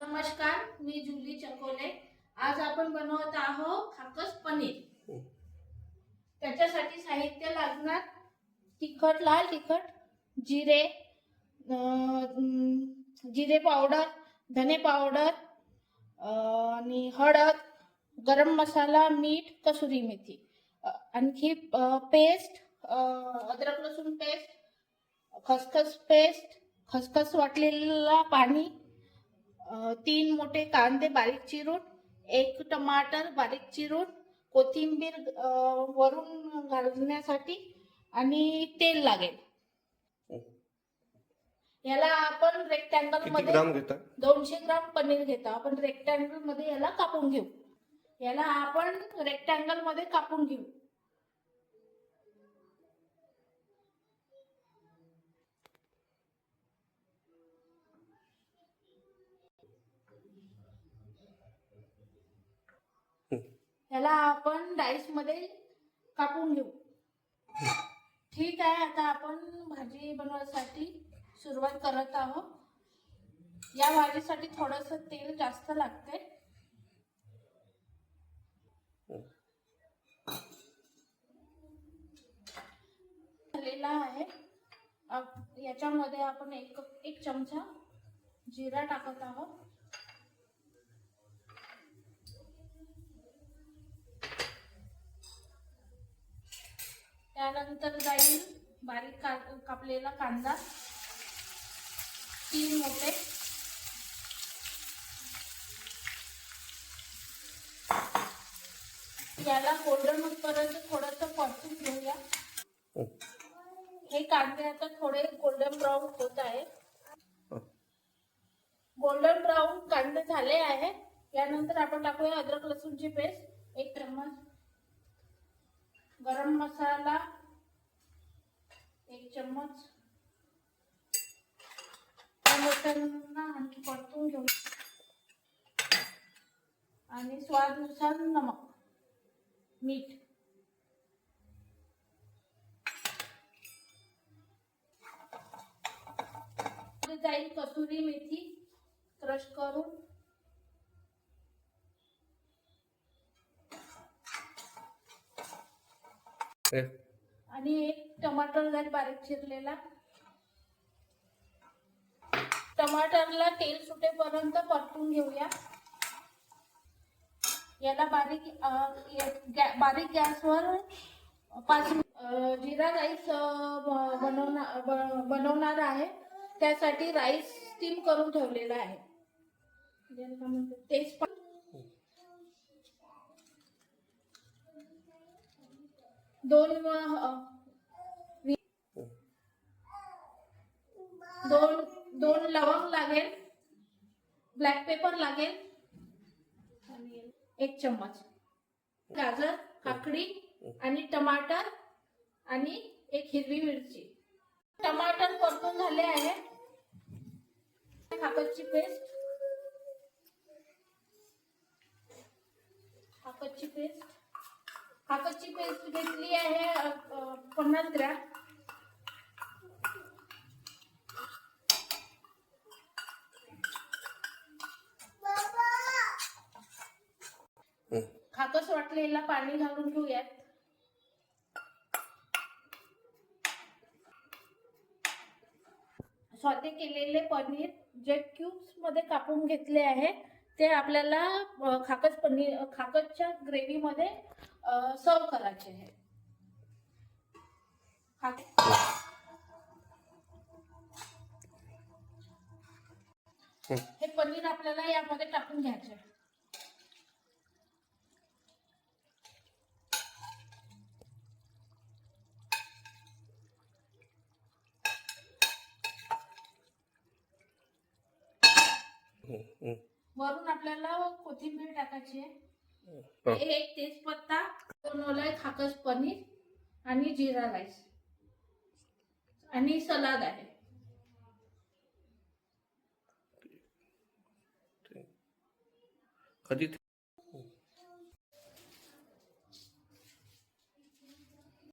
नमस्कार, मी जुली चकोले। आज आपण बनवत आहोत खाकस पनीर। त्याच्यासाठी साहित्य लागणार तिखट, लाल तिखट, जिरे, जिरे पावडर, धने पावडर आणि हळद, गरम मसाला, मीठ, कसुरी मेथी, आणखी पेस्ट, अद्रक लसूण पेस्ट, खसखस पेस्ट, खसखस वाटलेला पाणी, 3 मोठे कांदे बारीक चिरून, 1 टमाटर बारीक चिरून, कोथिंबीर वरून घालण्यासाठी आणि तेल लागेल। याला आपण रेक्टँगल मध्ये 200 ग्राम पनीर घेतो। आपण रेक्टँगल मध्ये याला कापून घेऊ। याला आपण रेक्टँगल मध्ये कापून घेऊ। याला आपण डाइस मध्ये कापून घेऊ। ठीक आहे, आता आपण भाजी बनवण्यासाठी सुरुवात करत आहोत। या भाजीसाठी थोडंसं तेल जास्त लागते। झालेला आहे। याच्यामध्ये आपण एक चमचा जिरा टाकत आहोत। त्यानंतर जाईल बारीक कापलेला कांदा, 3 मोठे, याला गोल्डन होईपर्यंत थोडंसं परतून घेऊया। हे कांदे आता थोडे गोल्डन ब्राउन होत आहे। गोल्डन ब्राउन कांदे झाले आहे। यानंतर आपण टाकूया अद्रक लसूणची पेस्ट, 1 चम्मच, गरम मसाला 1 चम्मच, टमाटरना आणखी परतून घेऊ आणि स्वादानुसार नमक, मीठ, जाईल कसुरी मेथी क्रश करून, आणि 1 टमाटर जाईल बारीक चिरलेला। टमाटरला तेल सुटेपर्यंत परतून घेऊया। याला बारीक गॅसवर 5 जिरा राईस बनवणार आहे। त्यासाठी राईस स्टीम करून ठेवलेला आहे। तेजपात, दोन लवंग लागेल, ब्लॅक पेपर लागेल आणि 1 चम्मच, गाजर, काकडी आणि टमाटर आणि 1 हिरवी मिरची। टमाटर परतून झाले आहे। खाकसची पेस्ट घेतली आहे 50 ग्रॅम। खाकस वाटलेला पाणी घालून घेऊयात। सॉटे केलेले पनीर जे क्यूब्स मध्ये कापून घेतले आहे ते आपल्याला खाकसच्या ग्रेव्ही मध्ये सर्व करायचे आहे। हे पनीर आपल्याला यामध्ये टाकून घ्यायचे आहे। वरून आपल्याला कोथिंबीर टाकायची आहे। 1 तेजपत्ता, बनवलाय खाकस पनीर आणि जिरा राईस आणि सलाद आहे। कधी